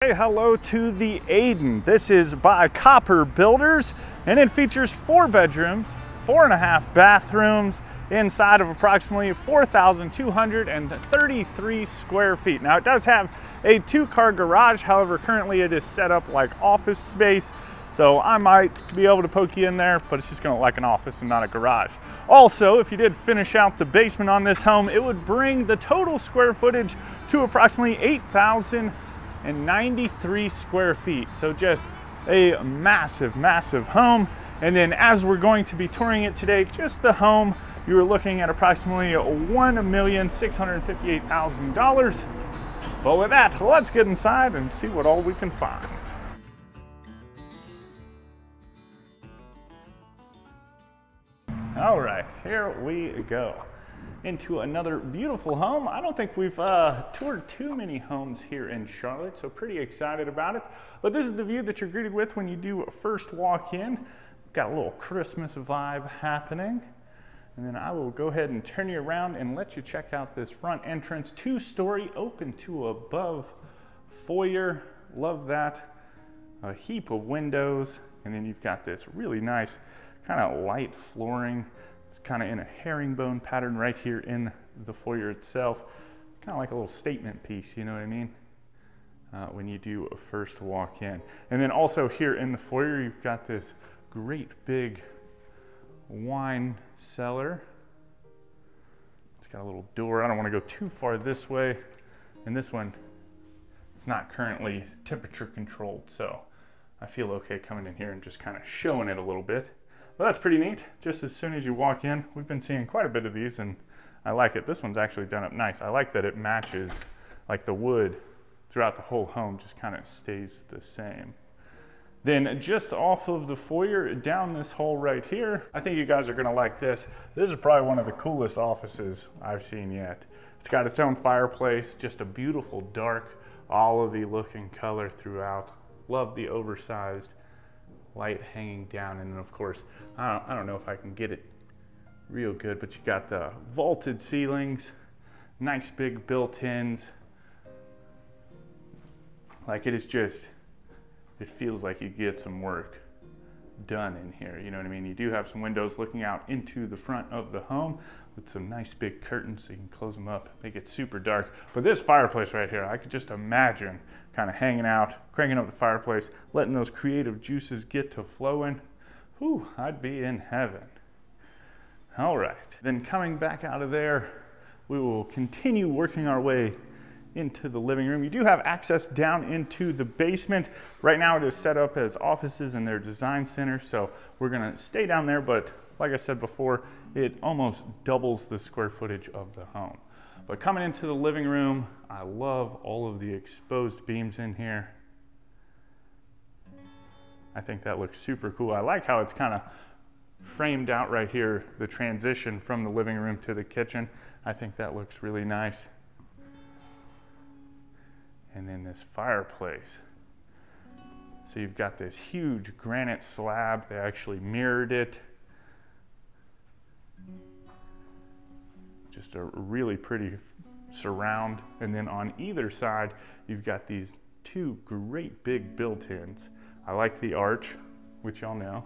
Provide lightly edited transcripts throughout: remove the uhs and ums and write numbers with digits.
Hey, hello to the Ayden. This is by Copper Builders, and it features 4 bedrooms, 4.5 bathrooms, inside of approximately 4,233 square feet. Now, it does have a 2-car garage. However, currently it is set up like office space. So I might be able to poke you in there, but it's just gonna look like an office and not a garage. Also, if you did finish out the basement on this home, it would bring the total square footage to approximately 8,093 square feet. So just a massive, massive home. And then as we're going to be touring it today, just the home, you were looking at approximately $1,658,000. But with that, let's get inside and see what all we can find. All right, here we go into another beautiful home. I don't think we've toured too many homes here in Charlotte, so pretty excited about it. But this is the view that you're greeted with when you do first walk in. Got a little Christmas vibe happening. And then I will go ahead and turn you around and let you check out this front entrance. 2-story, open to above foyer. Love that. A heap of windows. And then you've got this really nice kind of light flooring. It's kind of in a herringbone pattern right here in the foyer itself. Kind of like a little statement piece, you know what I mean? When you do a first walk in. And then also here in the foyer, you've got this great big wine cellar. It's got a little door. I don't want to go too far this way. And this one, it's not currently temperature controlled, so I feel okay coming in here and just kind of showing it a little bit. Well, that's pretty neat. Just as soon as you walk in, we've been seeing quite a bit of these and I like it. This one's actually done up nice. I like that it matches, like the wood throughout the whole home just kind of stays the same. Then just off of the foyer, down this hall right here, I think you guys are gonna like this. This is probably one of the coolest offices I've seen yet. It's got its own fireplace, just a beautiful dark, olivey looking color throughout. Love the oversized light hanging down, and then of course I don't know if I can get it real good, but you got the vaulted ceilings, nice big built-ins. Like it is just, it feels like you get some work done in here, you know what I mean? You do have some windows looking out into the front of the home with some nice big curtains so you can close them up, make it super dark. But this fireplace right here, I could just imagine kind of hanging out, cranking up the fireplace, letting those creative juices get to flowing. Whew, I'd be in heaven. All right, then coming back out of there, we will continue working our way into the living room. You do have access down into the basement. Right now it is set up as offices in their design center, so we're gonna stay down there, but like I said before, it almost doubles the square footage of the home. But coming into the living room, I love all of the exposed beams in here. I think that looks super cool. I like how it's kind of framed out right here, the transition from the living room to the kitchen. I think that looks really nice. And then this fireplace. So you've got this huge granite slab. They actually mirrored it. Just a really pretty surround. And then on either side, you've got these 2 great big built-ins. I like the arch, which y'all know.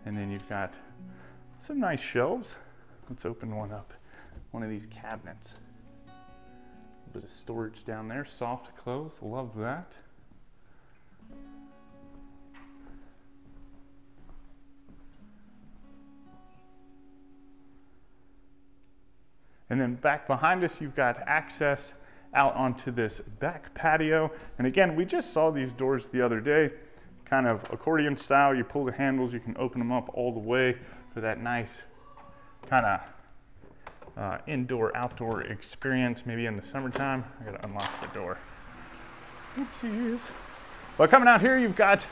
And then you've got some nice shelves. Let's open one up. One of these cabinets. A bit of storage down there, soft close, love that. And then back behind us, you've got access out onto this back patio. And again, we just saw these doors the other day, kind of accordion style. You pull the handles, you can open them up all the way for that nice kind of indoor outdoor experience, maybe in the summertime. I gotta unlock the door. Oopsies. But coming out here, you've got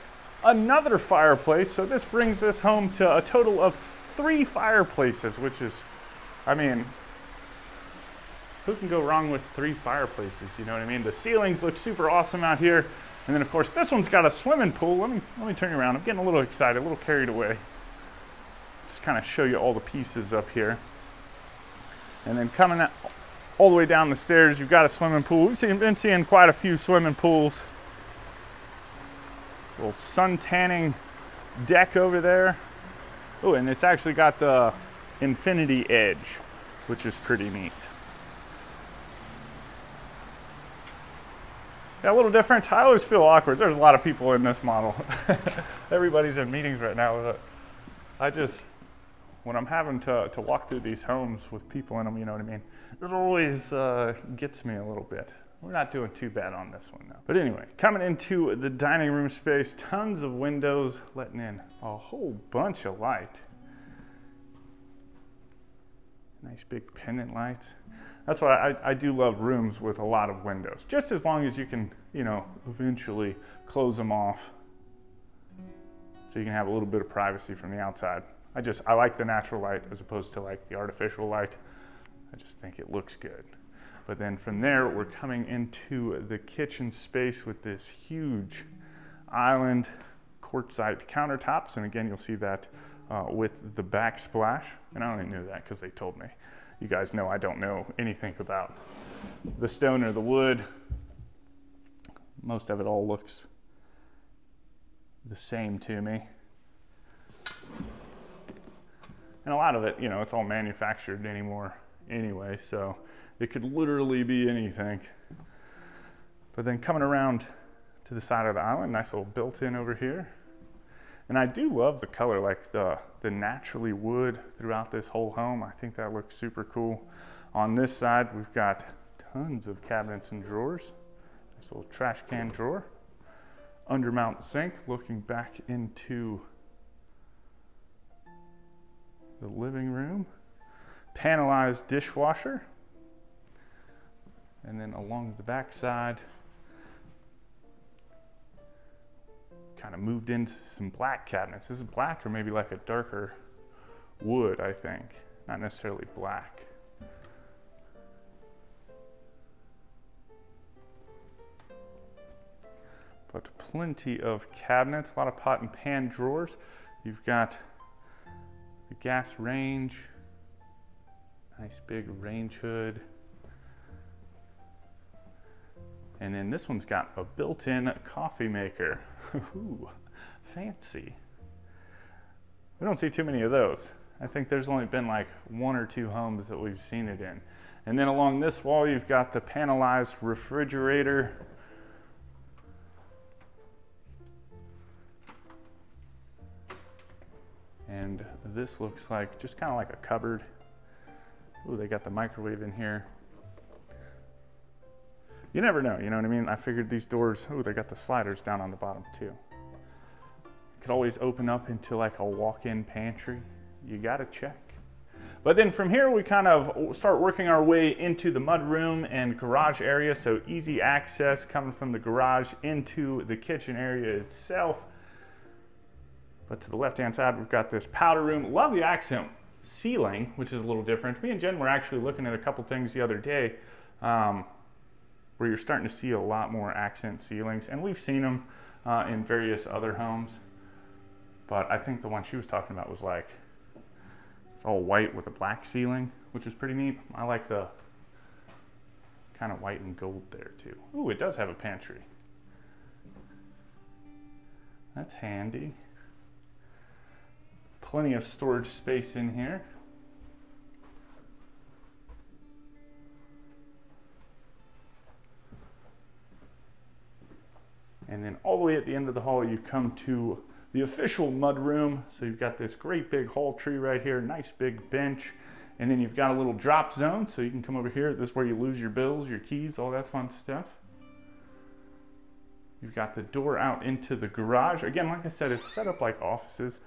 another fireplace. So this brings this home to a total of 3 fireplaces, which is, I mean, who can go wrong with 3 fireplaces? You know what I mean? The ceilings look super awesome out here. And then of course, this one's got a swimming pool. Let me turn you around. I'm getting a little excited, a little carried away. Just kind of show you all the pieces up here. And then coming out all the way down the stairs, you've got a swimming pool. We've been seeing quite a few swimming pools Little sun tanning deck over there. Oh, and it's actually got the infinity edge, which is pretty neat. Yeah, a little different. I always feel awkward. There's a lot of people in this model. Everybody's in meetings right now. I just, when I'm having to walk through these homes with people in them, you know what I mean? It always gets me a little bit. We're not doing too bad on this one though. But anyway, coming into the dining room space, tons of windows letting in a whole bunch of light. Nice big pendant lights. That's why I do love rooms with a lot of windows, just as long as you can, you know, eventually close them off so you can have a little bit of privacy from the outside. I like the natural light as opposed to like the artificial light. I just think it looks good. But then from there, we're coming into the kitchen space with this huge island quartzite countertops. And again, you'll see that with the backsplash. And I only knew that because they told me. You guys know I don't know anything about the stone or the wood. Most of it all looks the same to me. And a lot of it, you know, it's all manufactured anymore anyway, so it could literally be anything. But then coming around to the side of the island, nice little built-in over here. And I do love the color, like the naturally wood throughout this whole home. I think that looks super cool. On this side, we've got tons of cabinets and drawers. Nice little trash can drawer. Undermount sink, looking back into the living room. Panelized dishwasher. And then along the back side, kind of moved into some black cabinets. This is black or maybe like a darker wood, I think. Not necessarily black. But plenty of cabinets, a lot of pot and pan drawers. You've got the gas range, nice big range hood. And then this one's got a built-in coffee maker. Ooh, fancy. We don't see too many of those. I think there's only been like 1 or 2 homes that we've seen it in. And then along this wall, you've got the panelized refrigerator. And this looks like just kind of like a cupboard. Ooh, they got the microwave in here. You never know, you know what I mean? I figured these doors, oh, they got the sliders down on the bottom too. Could always open up into like a walk-in pantry. You gotta check. But then from here, we kind of start working our way into the mudroom and garage area. So easy access coming from the garage into the kitchen area itself. But to the left-hand side, we've got this powder room. Love the accent ceiling, which is a little different. Me and Jen were actually looking at a couple things the other day where you're starting to see a lot more accent ceilings. And we've seen them in various other homes. But I think the one she was talking about was like, it's all white with a black ceiling, which is pretty neat. I like the kind of white and gold there too. Ooh, it does have a pantry. That's handy. Plenty of storage space in here. And then all the way at the end of the hall, you come to the official mudroom. So you've got this great big hall tree right here, nice big bench. And then you've got a little drop zone, so you can come over here. This is where you lose your bills, your keys, all that fun stuff. You've got the door out into the garage. Again, like I said, it's set up like offices.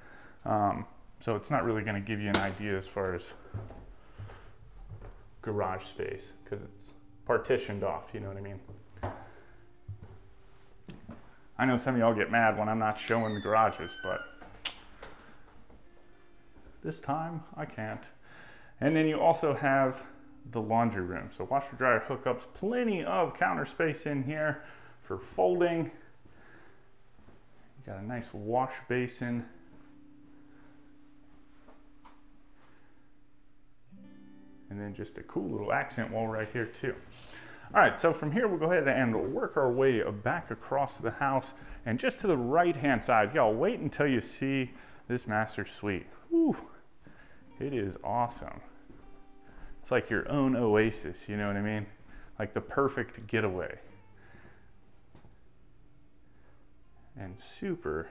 So it's not really gonna give you an idea as far as garage space, because it's partitioned off, you know what I mean? I know some of y'all get mad when I'm not showing the garages, but this time I can't. And then you also have the laundry room. So washer dryer hookups, plenty of counter space in here for folding. You got a nice wash basin. And then just a cool little accent wall right here too. All right, so from here, we'll go ahead and work our way back across the house. And just to the right-hand side, y'all, wait until you see this master suite. Whew, it is awesome. It's like your own oasis, you know what I mean? Like the perfect getaway. And super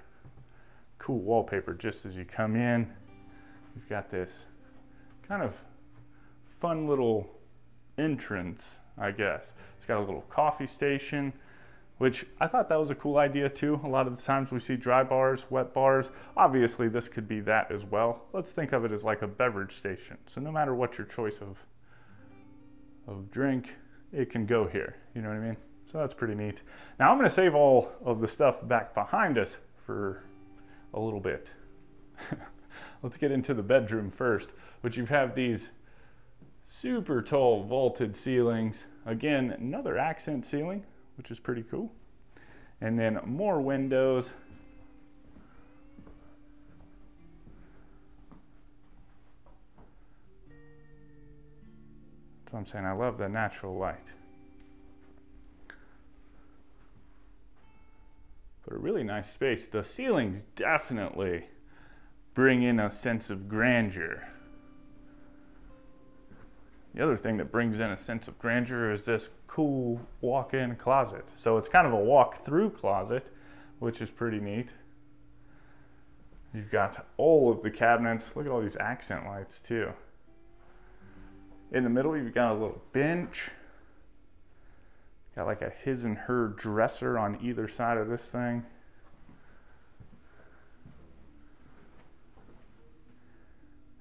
cool wallpaper just as you come in. You've got this kind of fun little entrance, I guess. It's got a little coffee station, which I thought that was a cool idea too. A lot of the times we see dry bars, wet bars. Obviously this could be that as well. Let's think of it as like a beverage station. So no matter what your choice of drink, it can go here, you know what I mean? So that's pretty neat. Now I'm gonna save all of the stuff back behind us for a little bit. Let's get into the bedroom first, which you have these super tall vaulted ceilings. Again, another accent ceiling, which is pretty cool. And then more windows. That's what I'm saying, I love the natural light. But a really nice space. The ceilings definitely bring in a sense of grandeur. The other thing that brings in a sense of grandeur is this cool walk-in closet. So it's kind of a walk-through closet, which is pretty neat. You've got all of the cabinets. Look at all these accent lights too. In the middle, you've got a little bench. Got like a his and her dresser on either side of this thing.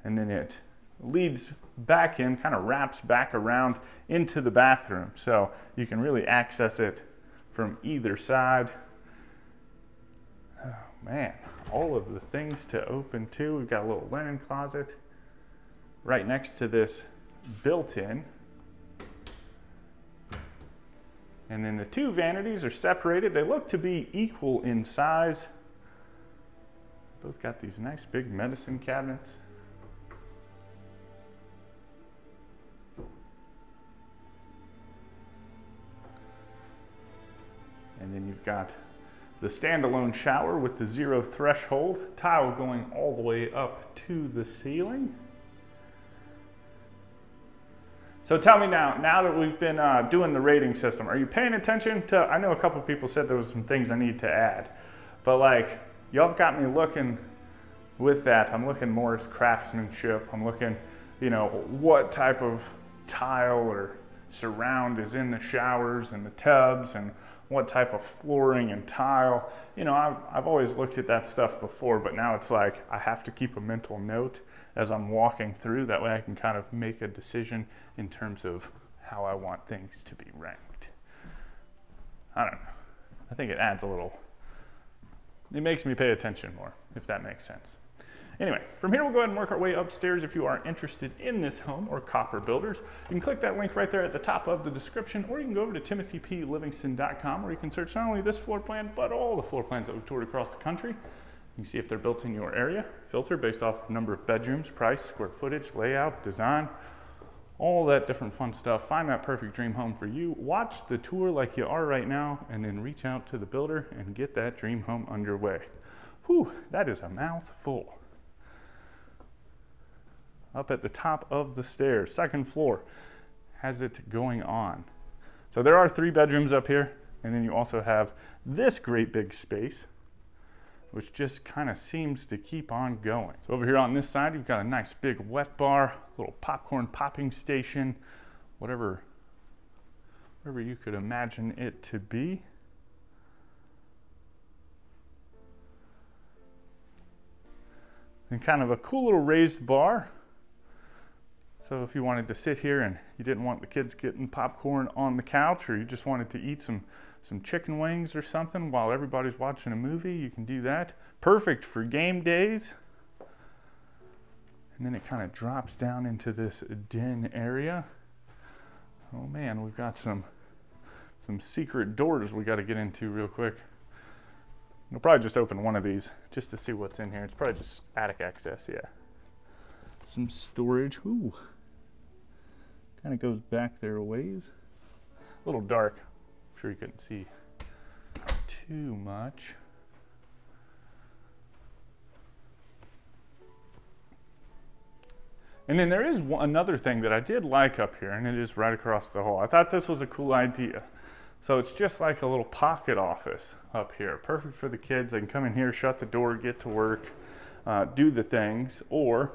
And then it leads back in, kind of wraps back around into the bathroom. So you can really access it from either side. Oh man, all of the things to open too. We've got a little linen closet right next to this built-in. And then the two vanities are separated. They look to be equal in size. Both got these nice big medicine cabinets. And then you've got the standalone shower with the zero threshold, tile going all the way up to the ceiling. So tell me now that we've been doing the rating system, are you paying attention to, I know a couple people said there was some things I need to add, but like, y'all have got me looking with that. I'm looking more at craftsmanship. I'm looking, you know, what type of tile or surround is in the showers and the tubs, and what type of flooring and tile. You know, I've always looked at that stuff before, but now it's like I have to keep a mental note as I'm walking through. That way I can kind of make a decision in terms of how I want things to be ranked. I don't know. I think it adds a little, it makes me pay attention more, if that makes sense. Anyway, from here we'll go ahead and work our way upstairs. If you are interested in this home or Copper Builders, you can click that link right there at the top of the description, or you can go over to timothyplivingston.com, where you can search not only this floor plan, but all the floor plans that we've toured across the country. You can see if they're built in your area, filter based off number of bedrooms, price, square footage, layout, design, all that different fun stuff. Find that perfect dream home for you. Watch the tour like you are right now, and then reach out to the builder and get that dream home underway. Whew, that is a mouthful. Up at the top of the stairs, second floor, has it going on. So there are 3 bedrooms up here, and then you also have this great big space, which just kind of seems to keep on going. So over here on this side, you've got a nice big wet bar, little popcorn popping station, whatever you could imagine it to be. And kind of a cool little raised bar. So if you wanted to sit here and you didn't want the kids getting popcorn on the couch, or you just wanted to eat some chicken wings or something while everybody's watching a movie, you can do that. Perfect for game days. And then it kind of drops down into this den area. Oh man, we've got some secret doors we got to get into real quick. We'll probably just open one of these just to see what's in here. It's probably just attic access, yeah. Some storage, ooh. Kind of goes back there a ways. a little dark. I'm sure you couldn't see too much. And then there is another thing that I did like up here, and it is right across the hall. I thought this was a cool idea. So it's just like a little pocket office up here. Perfect for the kids. They can come in here, shut the door, get to work, do the things. Or,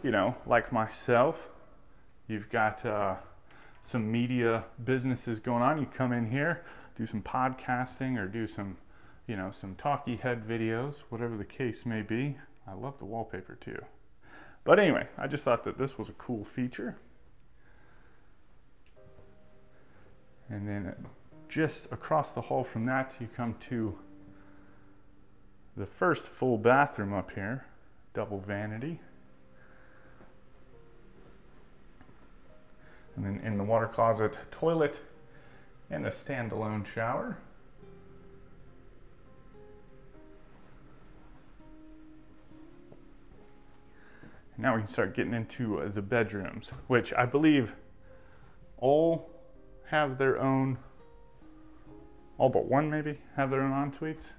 you know, like myself, you've got some media businesses going on. You come in here, do some podcasting or do some, you know, some talkie head videos, whatever the case may be. I love the wallpaper too. But anyway, I just thought that this was a cool feature. And then just across the hall from that, you come to the first full bathroom up here, double vanity. And then in the water closet, toilet, and a standalone shower. Now we can start getting into the bedrooms, which I believe all have their own, all but one maybe, have their own en-suites.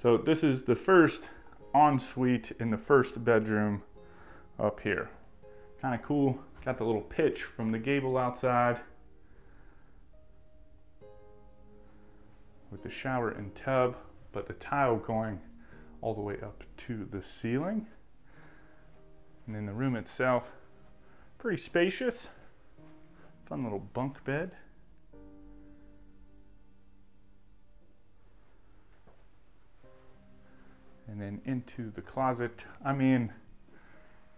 So this is the first en-suite in the first bedroom up here. Kind of cool. Got the little pitch from the gable outside with the shower and tub, but the tile going all the way up to the ceiling. And then the room itself, pretty spacious. Fun little bunk bed. And then into the closet. I mean,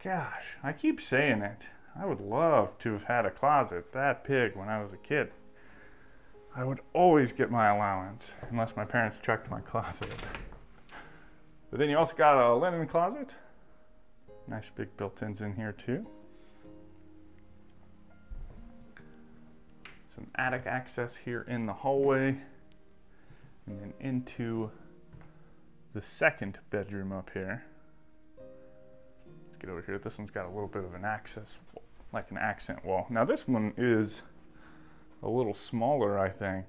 gosh, I keep saying it. I would love to have had a closet that big when I was a kid. I would always get my allowance, unless my parents checked my closet. But then you also got a linen closet. Nice big built-ins in here too. Some attic access here in the hallway. And then into the second bedroom up here. Let's get over here. This one's got a little bit of an access, like an accent wall. Now this one is a little smaller, I think.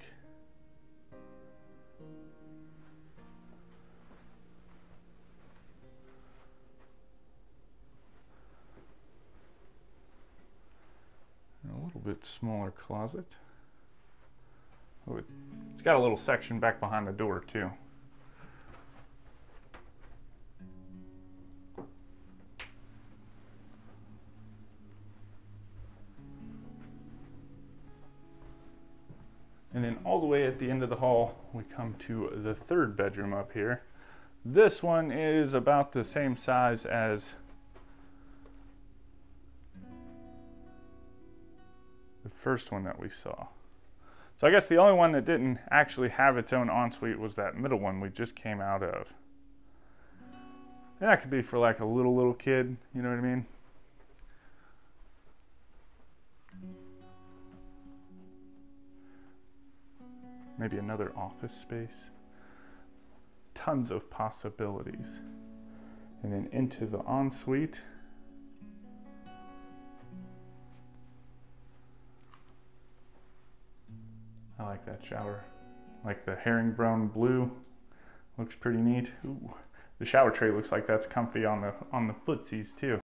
A little bit smaller closet. Oh, it's got a little section back behind the door too. And then all the way at the end of the hall, we come to the third bedroom up here. This one is about the same size as the first one that we saw. So I guess the only one that didn't actually have its own ensuite was that middle one we just came out of. And that could be for like a little kid, you know what I mean? Maybe another office space. Tons of possibilities. And then into the ensuite. I like that shower. Like the herringbone blue. Looks pretty neat. Ooh. The shower tray looks like that's comfy on the footsies too.